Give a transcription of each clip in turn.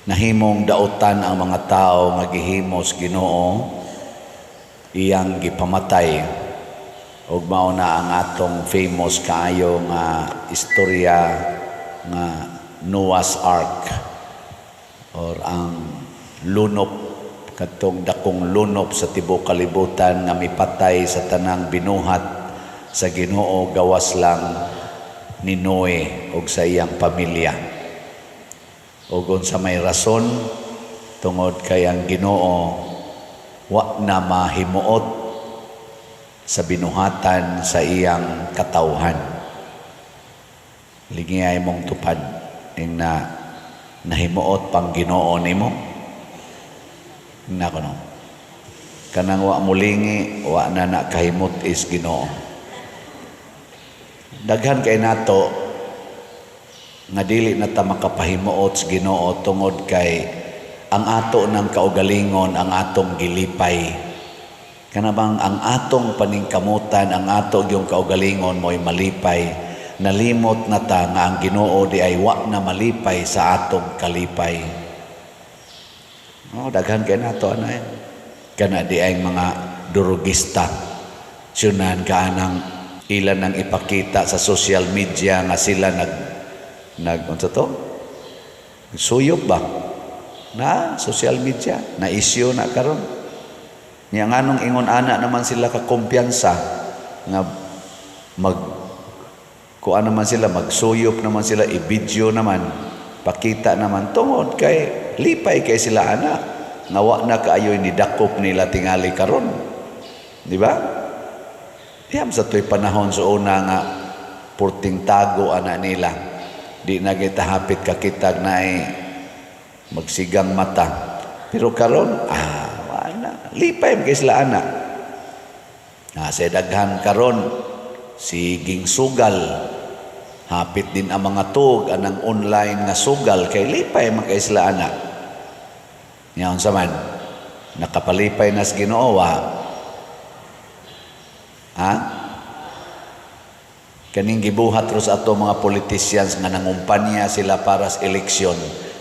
nahimong dautan ang mga tao nga gihimos Ginoo iyang gipamatay ug mao na ang atong famous kaayo nga istorya nga Noah's Ark or ang lunop kadtong dakong lunop sa tibuok kalibutan nga mipatay sa tanang binuhat sa Ginoo gawas lang ni Noe ug sa iyang pamilya. Ug unsa may rason tungod kay ang Ginoo wa na mahimuot sa binuhatan sa iyang katawhan. Ligay mong tupad ing na nahimuot pang Ginoo nimo. Nako no. Kanang wa mulingi wa na nakahimot is Ginoo. Daghan kay nato nga dili na ta makapahimuot sa Ginoo tungod kay ang ato ng kaugalingon ang atong gilipay. Kanabang ang atong paningkamutan, ang ato yung kaugalingon mo'y malipay. Nalimot na ta nga ang Ginoo di ay wa na malipay sa atong kalipay. Daghan kay nato anay. Kana di ay mga durugista. Sunan ka nang ilan ang ipakita sa social media nga sila unsa to? Suyop ba? Na social media, na issue na karon. Nya nganong ingon ana naman sila ka kumpiyansa nga kuan naman sila magsuyop naman sila i-video naman pakita naman tungod kay lipay kay sila ana nga wa na kaayo ni dakop nila tingali karon, di ba? Diyam sa toy panahon sa una nga purting tago ana nila di na kita hapit kakitag na magsigang mata pero karon lipay kay sila ana. Sa daghan karon siging sugal. Hapit din ang mga tug anang online nga sugal kay lipay man kay sila ana. Nya unsa man nakapalipay na sa Ginoo kaning gibuhat ros ato mga politicians nga nangumpanya sila para sa eleksyon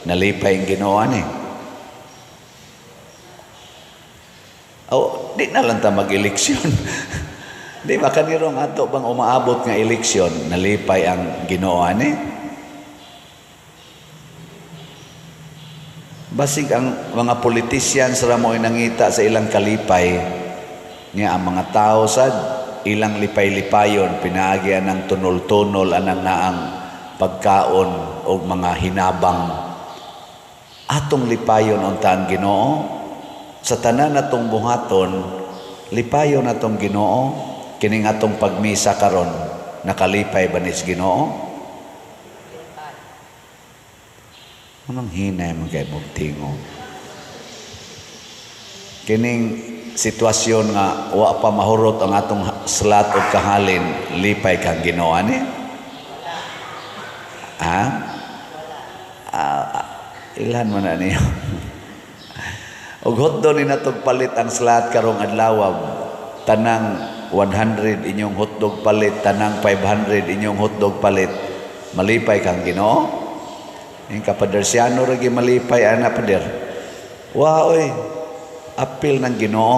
nalipay ang Ginoo ani. Di na lang ta mag-eleksyon. Di ba kanirong ato bang umaabot nga eleksyon, nalipay ang Ginoo ani? Basig ang mga politicians ra mo nangita sa ilang kalipay niya ang mga tao sad ilang lipay-lipayon pinaagyan ng tunol-tunol anang naang pagkaon o mga hinabang atong lipayon unta ang Ginoo. Sa tanan natong buhaton, lipayon natong Ginoo, kining atong pagmisa karon, nakalipay ba ni Ginoo? Anong hinay man kay mugtingo? Kining sitwasyon nga wa pa mahurot ang atong slat o kahalin, lipay kang Ginoo ani? Ilan man na niyo? Og hotdog ni natog palit ang slat karong adlaw tanang 100 inyong hotdog palit tanang 500 inyong hotdog palit malipay kang Ginoo ing kapadersiano ra gi malipay ana pader oy apil ng Ginoo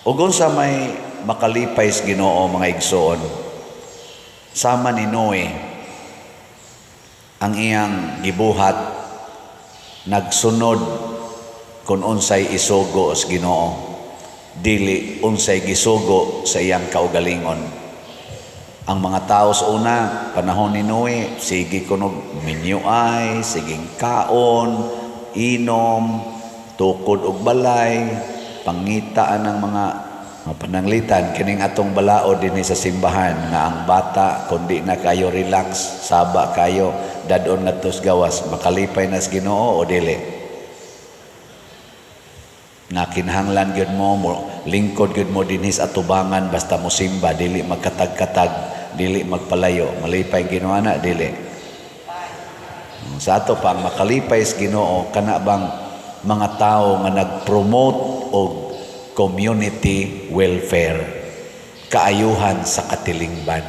ug unsa may makalipay sa Ginoo mga igsoon sama ni Noe ang iyang gibuhat nagsunod kung unsay isugo sa Ginoo dili unsay gisugo sa iyang kaugalingon. Ang mga tao sa una panahon ni Noe sige kunog minyuay, siging kaon, inom, tukod og balay, pangitaan ng mga pananglitan kining atong balao dinhi sa simbahan nga ang bata kundi na kayo relax, saba kayo dadon ngadto sa gawas makalipay na sa Ginoo o dili. Na kinahanglan gyud mo lingkod gyud mo dinhi sa atubangan basta mo simba dili magkatag-katag dili magpalayo malipay Ginoo ana dili sa ato pang makalipay sa Ginoo kana bang mga tao nga nag-promote og community welfare kaayuhan sa katilingban.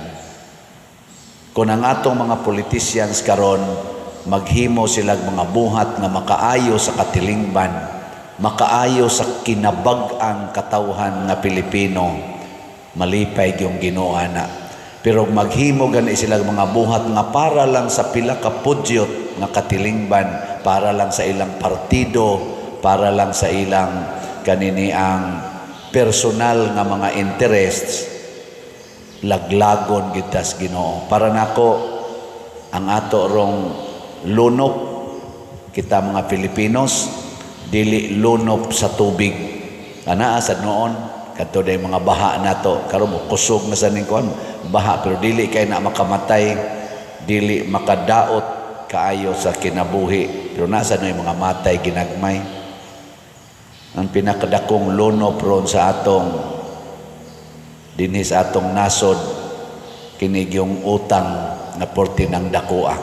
Kung ang atong mga politicians karon maghimo silang mga buhat nga makaayo sa katilingban, makaayo sa kinabag-ang katawhan nga Pilipino, malipay yung Ginoo ana. Pero maghimo gani silang mga buhat nga para lang sa pila ka pudyot nga katilingban, para lang sa ilang partido, para lang sa ilang kanini ang personal nga mga interests, laglagon gitas Ginoo. Para nako ang ato rong lunop kita mga Filipinos, dili lunop sa tubig. Ana asad noon kadto day mga baha nato, karon mo kusog na sa ningkuan baha, pero dili kay na makamatay, dili makadaot kaayo sa kinabuhi, pero nasa no yung mga matay ginagmay. Ang pinakadakong lunop ron sa atong dinhi sa atong nasod kinig yung utang na porti ng dakuha.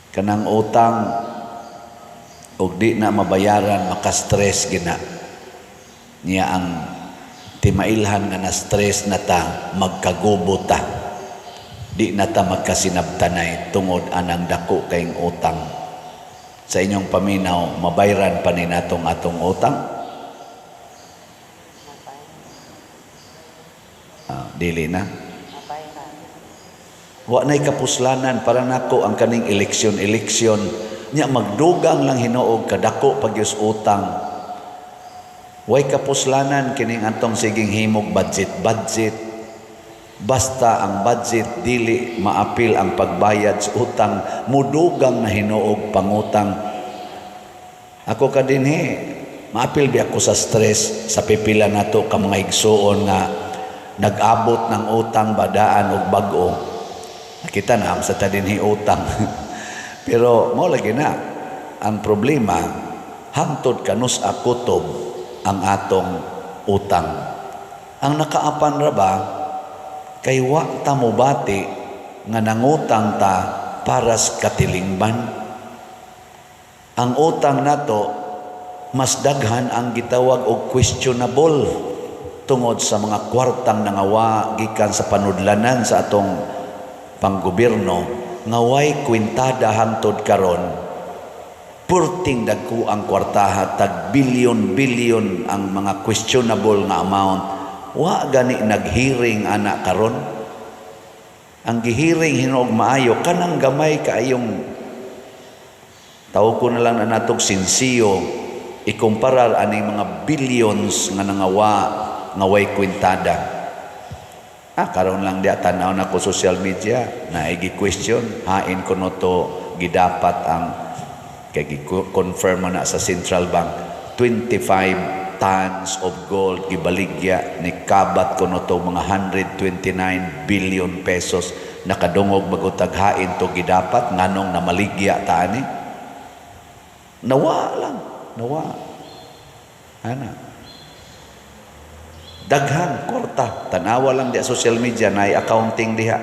Kanang utang og di na mabayaran, maka-stress gina niya ang timailhan nga na stress na ta, magkagubo ta, di na ta magkasinabtanay tungod anang dako kayong utang. Sa inyong paminaw, mabayran pa ni natong atong utang? Dili na. Wa na'y kapuslanan para nako ang kaning eleksyon niya magdugang lang hinuog kadako pagyus utang. Way kapuslanan kining antong siging himog budget. Basta ang budget dili maapil ang pagbayad sa utang, mudugang na hinuog pangutang. Ako kadinhi, maapil bi ako sa stress sa pipila nato ka mga igsuon nga nag-abot ng utang badaan og bag-o. Nakita na sa tadinhi utang. Pero mo lagi na ang problema, hangtod kanus akutob ang atong utang. Ang nakaapan ra ba kay wa ta mobati nga nangutang ta para sa katilingban. Ang utang nato mas daghan ang gitawag og questionable tungod sa mga kwartang nangawa gikan sa panudlanan sa atong panggobyerno nga way kwintada hangtod karon. Purting dagko ang kwartaha, tag bilyon-bilyon ang mga questionable nga amount. Wa gani naghiring ana karon. Ang gihiring hinuog maayo kanang gamay kaayong tawag ko na lang na natog sinsiyo ikumparar aning mga billions nga nangawa nga way kwintada. Karon lang di tanaw na ko social media na igi-question hain ko no to gidapat ang kay confirm na sa Central Bank 25 tons of gold gibaligya ni kabat ko no to mga 129 billion pesos nakadungog magutag hain to gidapat nganong namaligya taani nawa ana daghang kwarta tanawa lang di social media na accounting diha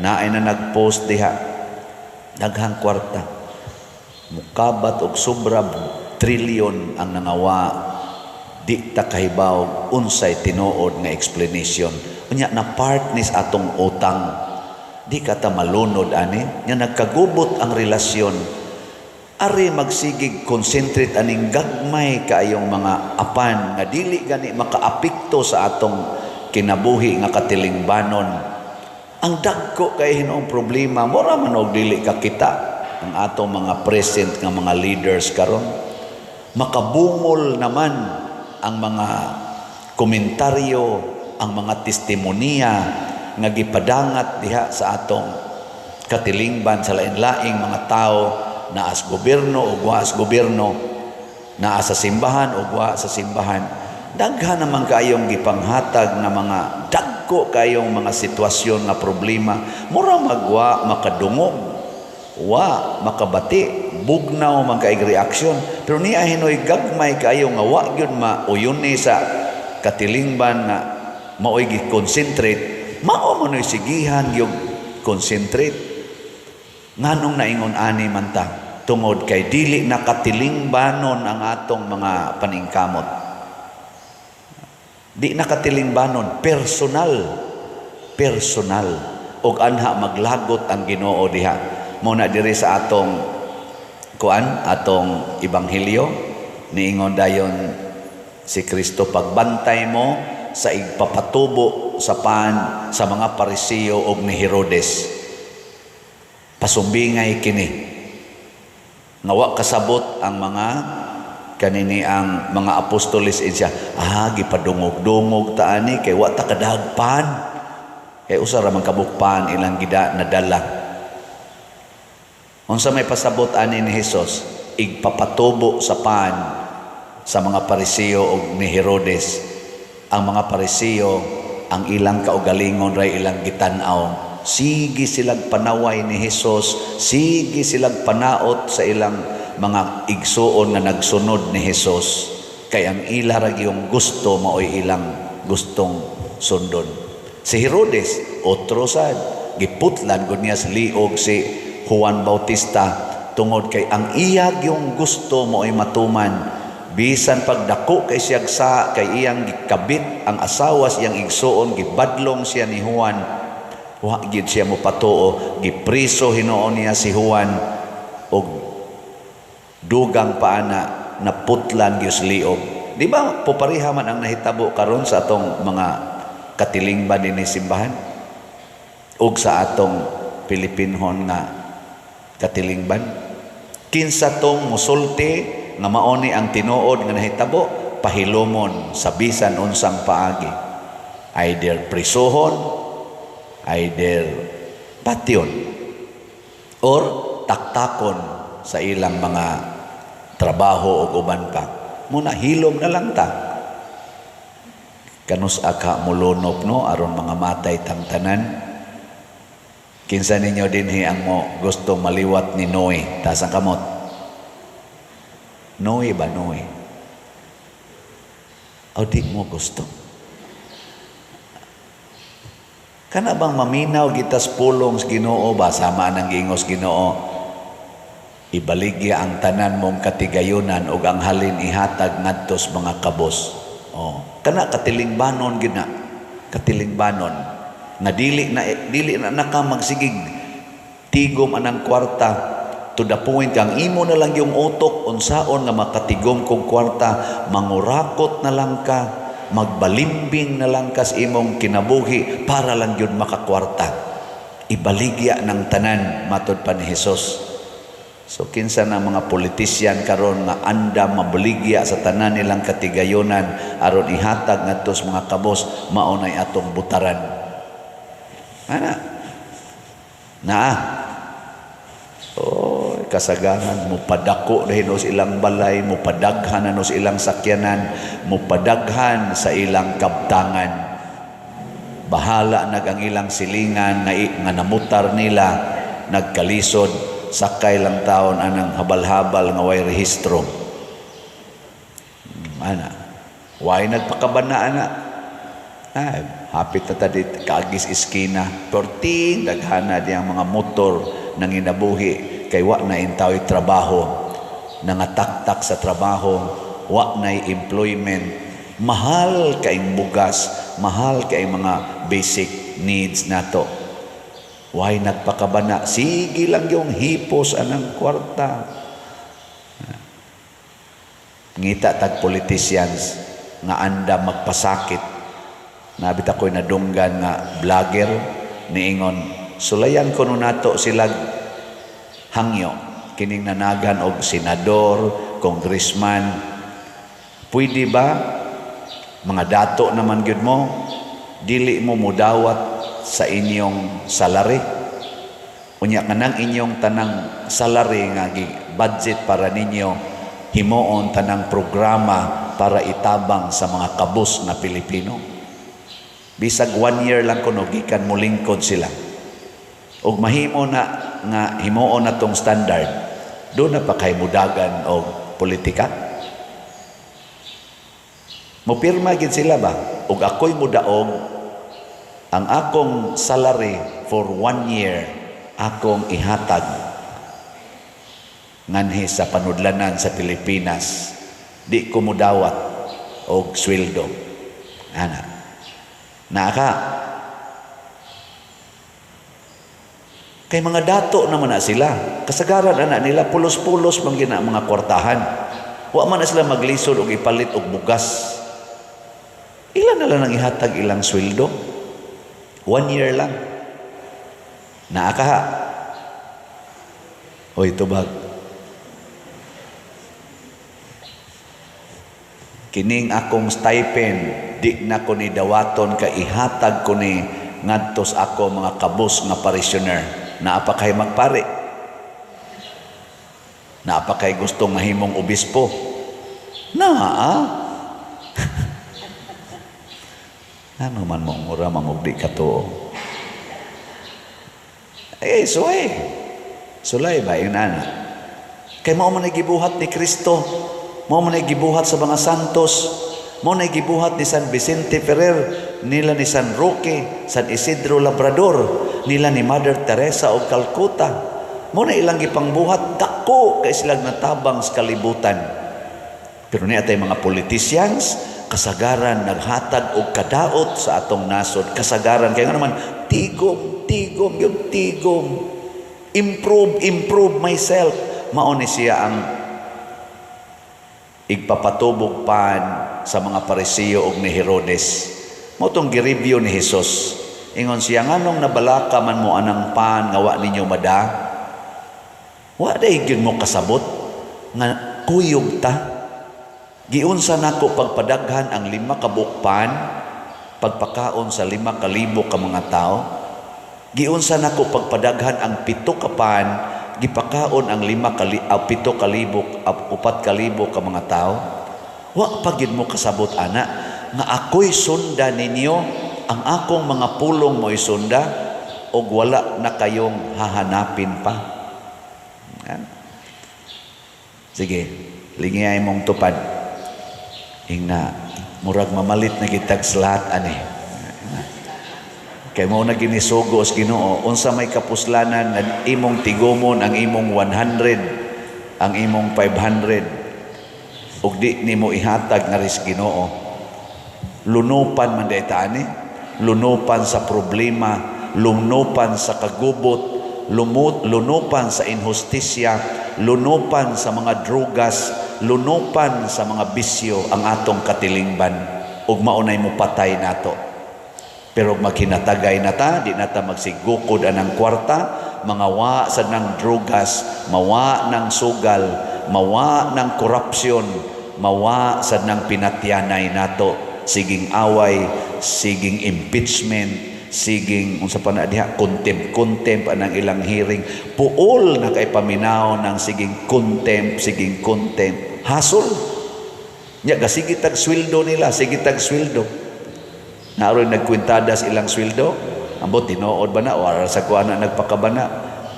naay na nagpost diha daghang kwarta mukabat og sobra trilyon ang nangawa di ta kahibaw unsay tinuod nga explanation unya na part nis atong utang di ka ta malunod ani nya nagkagubot ang relasyon ari magsigig concentrate aning gagmay kaayong mga apan nga dili gani makaapekto sa atong kinabuhi nga katilingbanon. Ang dagko kay hinuong problema mura man og dili ka kita ang atong mga present nga mga leaders karon. Makabungol naman ang mga komentaryo, ang mga testimonya nga gipadangat diha sa atong katilingban sa lain-laing mga tao na as gobyerno o wa as gobyerno, na sa simbahan o wa sa simbahan. Daghan naman kayong gipanghatag na mga dagko kayong mga sitwasyon nga problema, mura magwa makadungog, wa makabati, bugnaw man kaig reaksyon, pero niya hinoy gagmay kayo nga wa gyud mauyuni sa katilingban nga maoy gi-concentrate, mao man sigihan yung concentrate. Nganong naingon ani man ta tungod kay dili nakatilingbanon ang atong mga paningkamot. Di nakatilingbanon personal og anha maglagot ang Ginoo diha. Muna diri sa atong atong ebanghelyo niingon dayon si Kristo, pagbantay mo sa igpapatubo sa paan sa mga Pariseo ug ni Herodes. Pasumbingay kini nga wa kasabot ang mga kanini ang mga apostoles siya. Gipadungog-dungog ta ani kay wa ta kadagpan. Kay usa ra man kabukpan ilang gida nadala. Unsa may pasabot ani ni Hesus? Igpapatubo sa paan sa mga Pariseo ug ni Herodes. Ang mga Pariseo ang ilang kaugalingon ray ilang gitan-aw. Sige silang panaway ni Hesus, sige silang panaot sa ilang mga igsuon nga nagsunod ni Hesus. Kay ang ila ra yung gusto maoy ilang gustong sundon. Si Herodes otro sad giputlan gud niya sa liog si Juan Bautista tungod kay ang iyag yung gusto maoy matuman bisan pagdako kay siya sa kay iyang gikabit ang asawa siyang igsuon, gibadlong siya ni Juan. Wa gid siya mo patuo, gipriso hinuon niya si Juan og dugang paana naputlan gyud liog. Di ba popariha man ang nahitabo karon sa atong mga katilingban dinhi simbahan ug sa atong Pilipinhon nga katilingban. Kinsa tong musulti nga maoni ang tinuod nga nahitabo, pahilomon sa bisan unsang paagi. Either prisohon, either patyon, or taktakon sa ilang mga trabaho o uban pa. Muna hilom na lang ta. Kanus aka mulunop no aron mga matay tangtanan. Kinsa ninyo dinhi ang mo gusto maliwat ni Noe, tasang kamot. Noe ba Noe? O di mo gusto? Kana bang maminaw gitas pulong sa Ginoo ba sama nang giingos Ginoo? Ibaligya ang tanan mong katigayunan ug ang halin ihatag ngadtos mga kabos. Kana katilingbanon gid na. Katilingbanon na dili na naka magsigig tigom anang kwarta to the point ang imo na lang yung utok unsaon nga makatigom kong kwarta, mangurakot na lang ka, magbalimbing na lang kas imong kinabuhi para lang yun makakwarta. Ibaligya ng tanan matod pa ni Hesus. So kinsa na mga politisyan karon nga anda mabaligya sa tanan nilang katigayunan aron ihatag ngadtos mga kabos, maunay atong butaran. Ana kasaganan mo padako dahil sa ilang balay, mo padaghan sa ilang sakyanan, mo padaghan sa ilang kabtangan. Bahala ang ilang silingan nga namutar nila, nagkalisod, sakay lang taon anang habal-habal nga way rehistro. Way nagpakabana na. Hapit na tadit kaagis iskina, perting daghana diyang mga motor nang inabuhi kay wa na intawi trabaho, nangataktak sa trabaho, wa na employment, mahal kaing bugas, mahal kaing mga basic needs nato. Way nagpakabana, sige lang yung hipos anang kwarta. Ngita tag politicians nga anda magpasakit. Nabit ako'y nadunggan nga vlogger niingon, sulayan ko nun nato silag hangyo, kining nanagan og senador, congressman. Pwede ba mga dato naman gyud mo, dili mo mudawat sa inyong salary? Unya kanang inyong tanang salary nga budget para ninyo, himuon tanang programa para itabang sa mga kabus na Pilipino. Bisag 1 year lang kuno gikan mo lingkod sila. Og mahimo na nga himuon na tong standard, do na pa kay mudagan og politika. Mupirma gid sila ba? Og ako'y mudaog ang akong salary for 1 year akong ihatag nganhi sa panudlanan sa Pilipinas. Di ko mudawat og sweldo. Kay mga dato naman na sila. Kasagaran anak nila, pulos-pulos man gina mga kwartahan. Wa man na sila maglisod o ipalit og bugas. Ilan na lang ang ihatag ilang sweldo? 1 year lang. Naakaha. O ito bag. Kining akong stipend, di na ko ni dawaton ka ihatag ko ni ngadtos ako mga kabus nga parishioner. Naapa kay magpare. Naapa kay gustong mahimong obispo. Ano man mong mura mangugdi ka to? Suway. Sulay ba yun ana? Kay mao man gibuhat ni Kristo. Mao man gibuhat sa mga santos. Mao na gibuhat ni San Vicente Ferrer, nila ni San Roque, San Isidro Labrador, nila ni Mother Teresa of Calcutta. Mao na ilang gipangbuhat, dako kay silang natabang sa kalibutan. Pero niya tay mga politicians, kasagaran naghatag og kadaot sa atong nasod. Kasagaran kay nga naman tigom yung tigom. Improve myself. Mao ni siya ang igpapatubog pan sa mga Pariseo og ni Herodes. Mao tong gireview ni Jesus. Ingon siya, nganong nabalaka man mo anang pan nga wa ninyo mada? Wa day gyud mo kasabot nga kuyog ta. Giunsa nako pagpadaghan ang 5 ka bukpan, pagpakaon sa 5,000 ka mga tao. Giunsa nako pagpadaghan ang 7 ka pan, gipakaon ang 7,000 ka mga tao. Wa pagid mo kasabot ana nga ako'y sunda ninyo, ang akong mga pulong mo'y sunda, og wala na kayong hahanapin pa. Yan. Sige, lingiyay mong tupad. Ingna, murag mamalit na kitag sa lahat ani. Kay mo na ginisugo sa Ginoo, unsa may kapuslanan na imong tigomon ang imong 100, ang imong 500, ug di nimo ihatag nga ris Ginoo. Lunupan man dayta ani, lunupan sa problema, lunupan sa kagubot, lunupan sa inhustisya, lunupan sa mga drugas, lunupan sa mga bisyo ang atong katilingban, ug maunay mo patay nato. Pero maghinatagay na ta, di na ta magsigukod anang kwarta, mga wa sa nang drugas, mawa ng sugal, mawa ng korupsyon, mawa sa nang pinatyanay nato, siging away, siging impeachment, siging unsa pa na diha, contempt anang ilang hearing, puol na kay paminaw ng siging contempt, hasol. Nya sige tag sweldo nila, sige tag sweldo. Naroon nagkwintadas ilang sweldo, ambot tinuod ba na o aral sa kuana nagpakabana,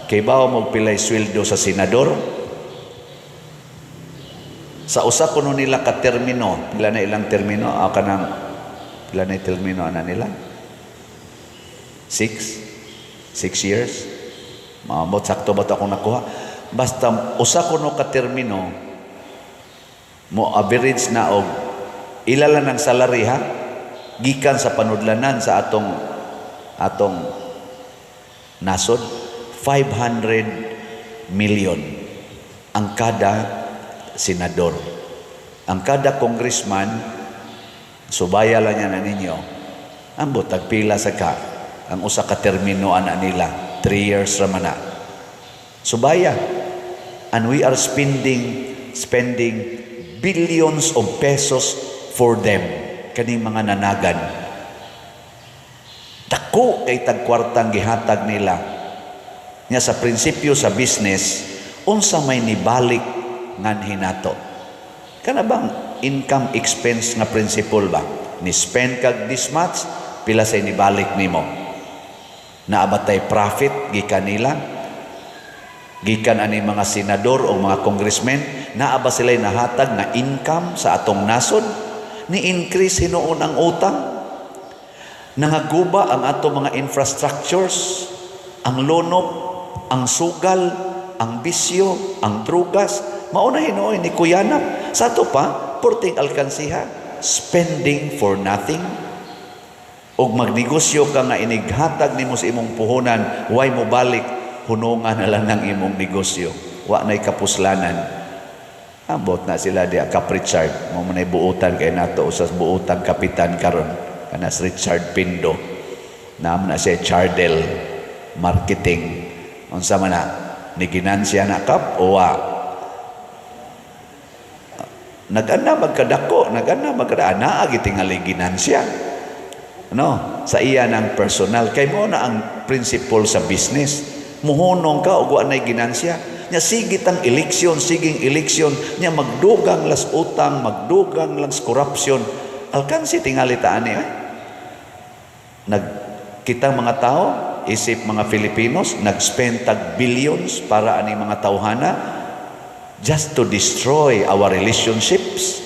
kay bawo mo pilay sweldo sa senador. Sa usa kuno nila ka termino, pila na ilang termino, kanang pila na termino ana nila? 6 years. Maambot sakto ba akong nakuha? Basta usa kuno ka termino, mo average na og ilala ng salary ha, gikan sa panudlanan sa atong nasod, 500 million ang kada senador. Ang kada congressman, subaya lang yan na ninyo, ambot tagpila sa ka, ang usa ka termino ana nila, 3 years raman na. Subaya. And we are spending billions of pesos for them. Kaning mga nanagan. Dako kay tagkwartang gihatag nila. Nya sa prinsipyo sa business, unsa may nibalik nganhi nato. Kana bang income expense nga principle ba? Ni spend kag this much, pila say nibalik nimo. Naabatay profit gikan nila. Gikan ani mga senador o mga congressmen, naaba sila nahatag na income sa atong nasod. Ni-increase hinuon ang utang, nangaguba ang ato mga infrastructures, ang lonop, ang sugal, ang bisyo, ang drugas, mauna hinuon ni kuyanap. Sa ato pa, porting alkansiha, spending for nothing. Og magnegosyo ka nga inighatag nimo sa imong puhunan, way mo balik, hunungan na lang ng imong negosyo. Wa na'y kapuslanan. Ambot na sila diya Kap Richard. Mo manay buutan kay nato usas buutan kapitan karon. Kanas Richard Pindo. Naam na siya Chardel Marketing. Unsa man na ni ginansya na Kap o wa? Nag-ana magkadako, nag-ana magkadaana gitingali ginansya. No, sa iya ng personal kay mo na ang principle sa business. Muhunong ka og wa nay ginansya. Nya sigit ang eleksyon, siging eleksyon, nya magdugang las utang, magdugang las korupsyon. Alkansi tingali taan ni kitang mga tao, isip mga Filipinos, nag-spend tag billions para ani mga tawhana just to destroy our relationships.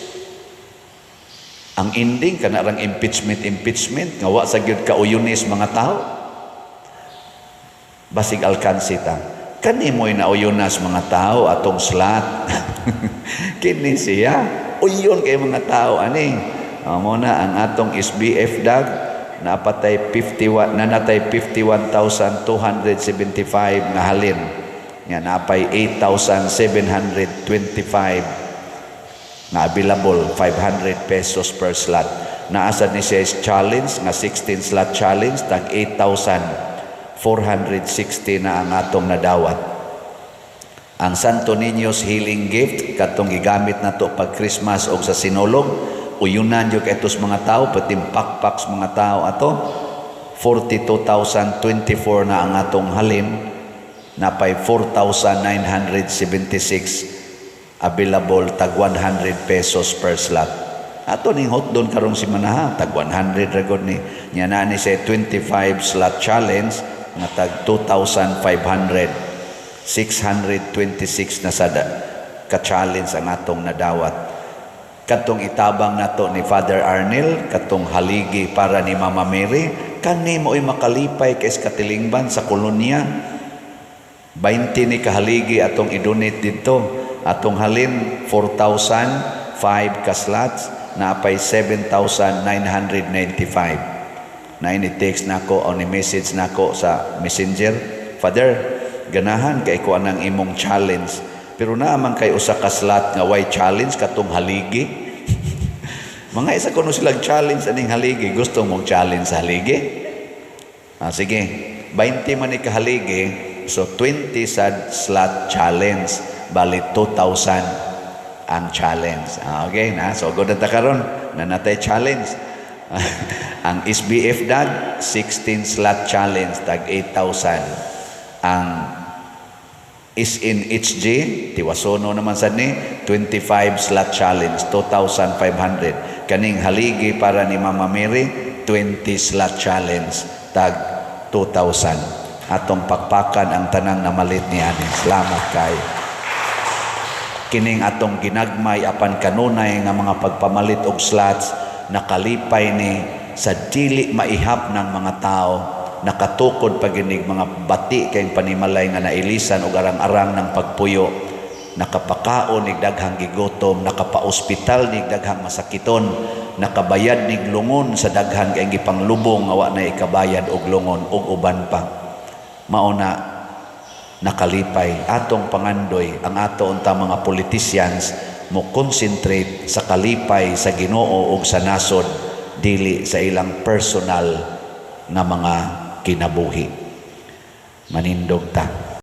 Ang ending kanarang impeachment nga wa sa gyud kauyunis mga tao. Basig alkansi ta. Kani mo'y nauyunas mga tao atong slot. Kini siya. Uyon kay mga tao ani. Amo na ang atong SBF dag napatay 51 51,275 nga halin. Nga napay 8,725 na available 500 pesos per slot. Naasa ni siya challenge nga 16 slot challenge tag 8,460 na ang atong nadawat. Ang Santo Niño's Healing Gift katong gigamit nato pag Christmas o sa sinulog, uyunan yung etos mga tao, pati pakpaks mga tao ato, 42,024 na ang atong halin, napay 4,976 available tag 100 pesos per slot. Ato ning hotdon karong si manaha tag 100 ragod ni nya na ni say 25 slot challenge nga tag 2,500 626 na sada ka challenge ang atong nadawat. Katong itabang nato ni Father Arnel katong haligi para ni Mama Mary kani mo'y makalipay kay katilingban sa kolonya. 20 ni kahaligi atong idonate dito. Atong halin 4,005 ka slots na apay 7,995. Na ini-text nako o ni message nako sa Messenger, Father, ganahan kay ko anang imong challenge. Pero naman kay usa ka slot nga way challenge katong haligi. Mga isa kuno silang challenge aning haligi, gusto mong challenge sa haligi? Sige, 20 man ni kahaligi, so 20 sad slot challenge, bali 2,000 ang challenge. Okay na, so good na karon na natay challenge. Ang SBF dag 16 slot challenge tag 8,000. Ang is in HG Tiwasono naman sad ni 25 slot challenge 2,500. Kaning haligi para ni Mama Mary 20 slot challenge tag 2,000. Atong pakpakan ang tanang namalit ni ani. Salamat kay kining atong ginagmay apan kanunay nga mga pagpamalit og slots nakalipay ni sa dili maihap ng mga tao, nakatukod paginig mga bati kay panimalay nga nailisan og arang-arang ng pagpuyo, nakapakaon nig daghang gigutom, nakapaospital nig daghang masakiton, nakabayad nig lungon sa daghan kay gipanglubong nga wa na ikabayad og lungon ug uban pa. Mauna nakalipay atong pangandoy ang ato unta mga politicians mo concentrate sa kalipay sa Ginoo ug sa nasod dili sa ilang personal nga mga kinabuhi. Manindog ta.